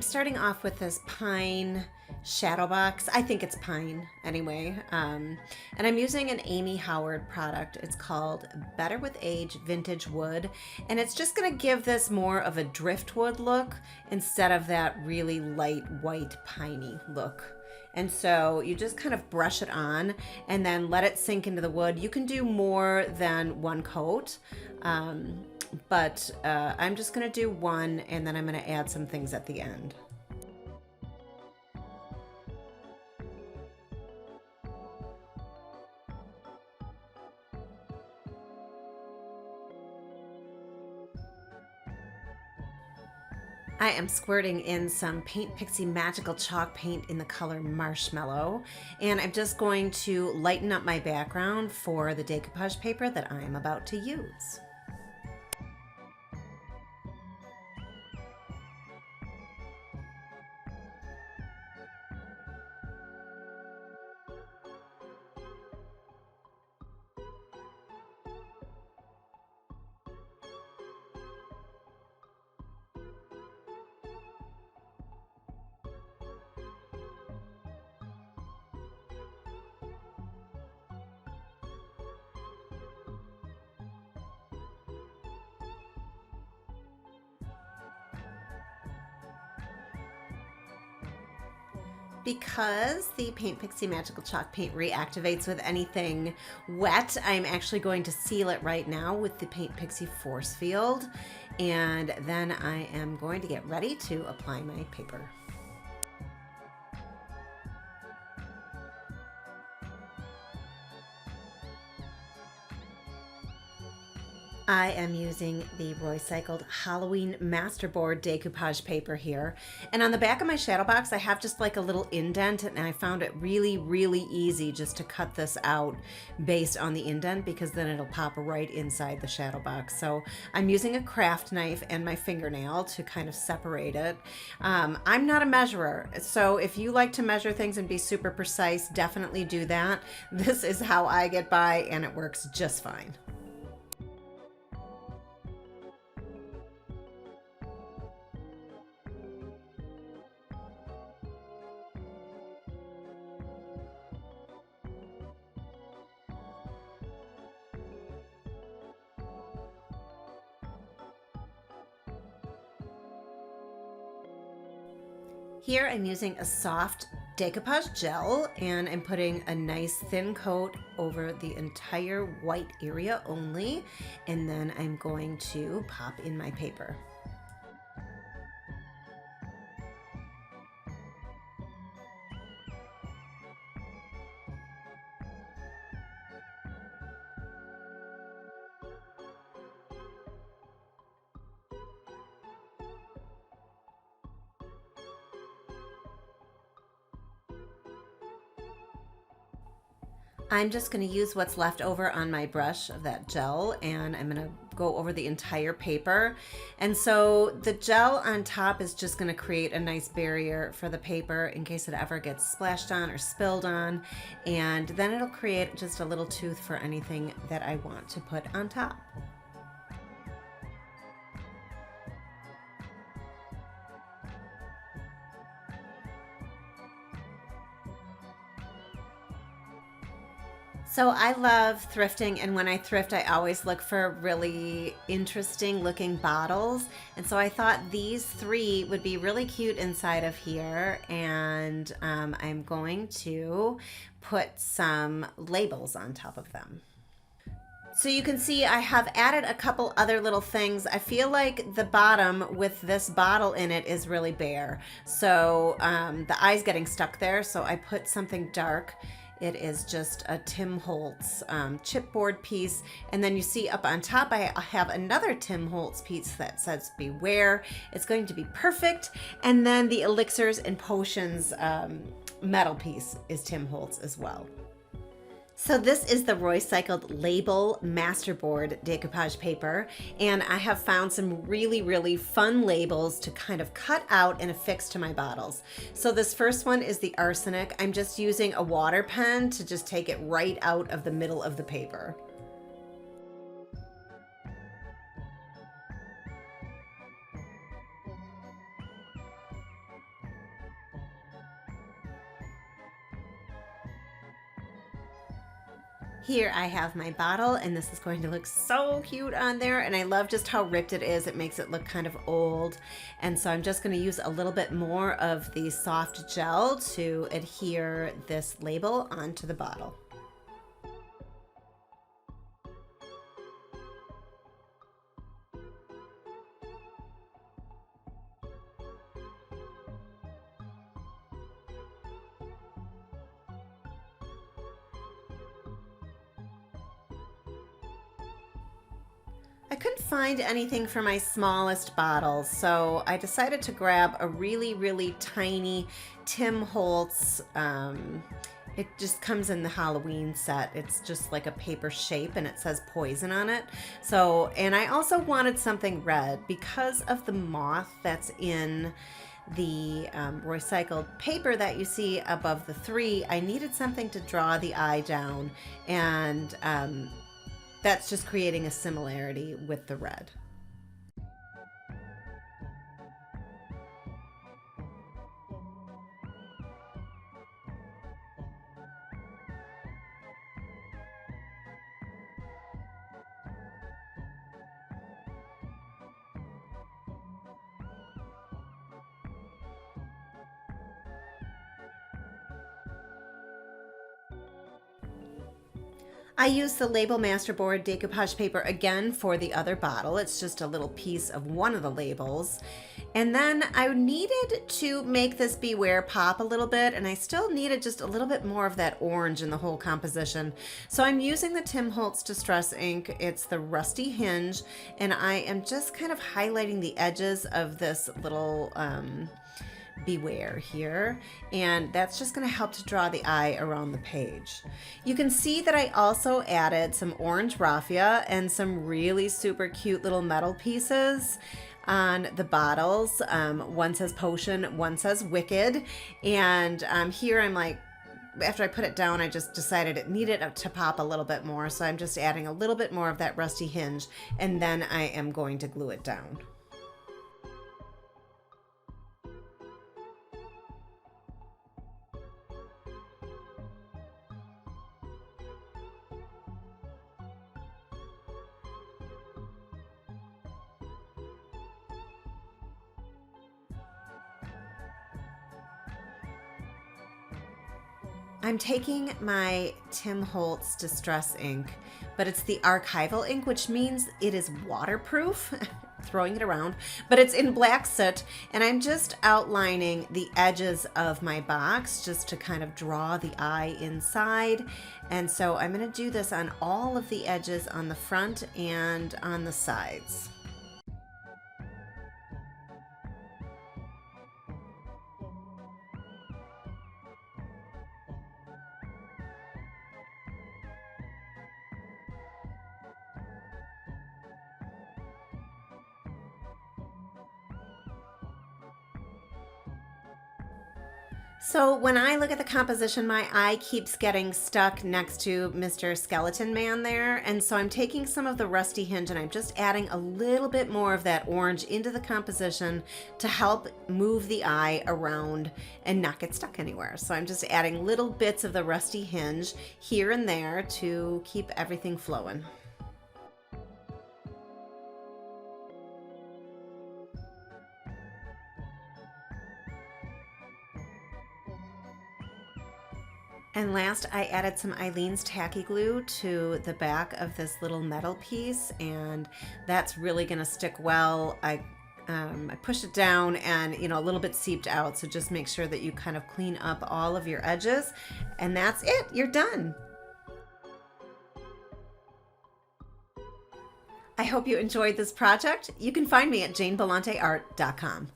I'm starting off with this pine shadow box. I think it's pine anyway. And I'm using an Amy Howard product. It's called Better with Age Vintage Wood. And it's just going to give this more of a driftwood look instead of that really light white piney look. And so you just kind of brush it on and then let it sink into the wood. You can do more than one coat. But I'm just going to do one, and then I'm going to add some things at the end. I am squirting in some Paint Pixie Magical Chalk Paint in the color Marshmallow, and I'm just going to lighten up my background for the decoupage paper that I am about to use. Because the Paint Pixie Magical Chalk Paint reactivates with anything wet, I'm actually going to seal it right now with the Paint Pixie Force Field, and then I am going to get ready to apply my paper. I am using the RoyCycled Halloween Masterboard decoupage paper here. And on the back of my shadow box, I have just like a little indent, and I found it really, really easy just to cut this out based on the indent, because then it'll pop right inside the shadow box. So I'm using a craft knife and my fingernail to kind of separate it. I'm not a measurer, so if you like to measure things and be super precise, definitely do that. This is how I get by, and it works just fine. Here I'm using a soft decoupage gel, and I'm putting a nice thin coat over the entire white area only, and then I'm going to pop in my paper. I'm just going to use what's left over on my brush of that gel, and I'm going to go over the entire paper. And so the gel on top is just going to create a nice barrier for the paper in case it ever gets splashed on or spilled on. And then it'll create just a little tooth for anything that I want to put on top. So I love thrifting, and when I thrift, I always look for really interesting looking bottles. And so I thought these three would be really cute inside of here, and I'm going to put some labels on top of them. So you can see I have added a couple other little things. I feel like the bottom with this bottle in it is really bare. So the eye's getting stuck there, so I put something dark. It is just a Tim Holtz chipboard piece. And then you see up on top, I have another Tim Holtz piece that says Beware. It's going to be perfect. And then the Elixirs and Potions metal piece is Tim Holtz as well. So this is the RoyCycled Label Masterboard decoupage paper, and I have found some really, really fun labels to kind of cut out and affix to my bottles. So this first one is the Arsenic. I'm just using a water pen to just take it right out of the middle of the paper. Here I have my bottle, and this is going to look so cute on there, and I love just how ripped it is. It makes it look kind of old, and so I'm just going to use a little bit more of the soft gel to adhere this label onto the bottle. I couldn't find anything for my smallest bottles, so I decided to grab a really, really tiny Tim Holtz. It just comes in the Halloween set. It's just like a paper shape and it says poison on it. So, and I also wanted something red because of the moth that's in the RoyCycled paper that you see above the 3. I needed something to draw the eye down, and that's just creating a similarity with the red. I used the Label Masterboard decoupage paper again for the other bottle. It's just a little piece of one of the labels. And then I needed to make this Beware pop a little bit, and I still needed just a little bit more of that orange in the whole composition. So I'm using the Tim Holtz Distress ink. It's the Rusty Hinge, and I am just kind of highlighting the edges of this little Beware here, and that's just going to help to draw the eye around the page. You can see that I also added some orange raffia and some really super cute little metal pieces on the bottles. One says Potion, one says Wicked, and here I'm like, after I put it down, I just decided it needed to pop a little bit more, so I'm just adding a little bit more of that Rusty Hinge, and then I am going to glue it down. I'm taking my Tim Holtz Distress ink, but it's the archival ink, which means it is waterproof. Throwing it around, but it's in black soot, and I'm just outlining the edges of my box just to kind of draw the eye inside. And so I'm going to do this on all of the edges on the front and on the sides. So when I look at the composition, my eye keeps getting stuck next to Mr. Skeleton Man there. And so I'm taking some of the Rusty Hinge and I'm just adding a little bit more of that orange into the composition to help move the eye around and not get stuck anywhere. So I'm just adding little bits of the Rusty Hinge here and there to keep everything flowing. And last, I added some Eileen's tacky glue to the back of this little metal piece, and that's really going to stick well. I pushed it down and, you know, a little bit seeped out, so just make sure that you kind of clean up all of your edges, and that's it. You're done. I hope you enjoyed this project. You can find me at janebelanteart.com.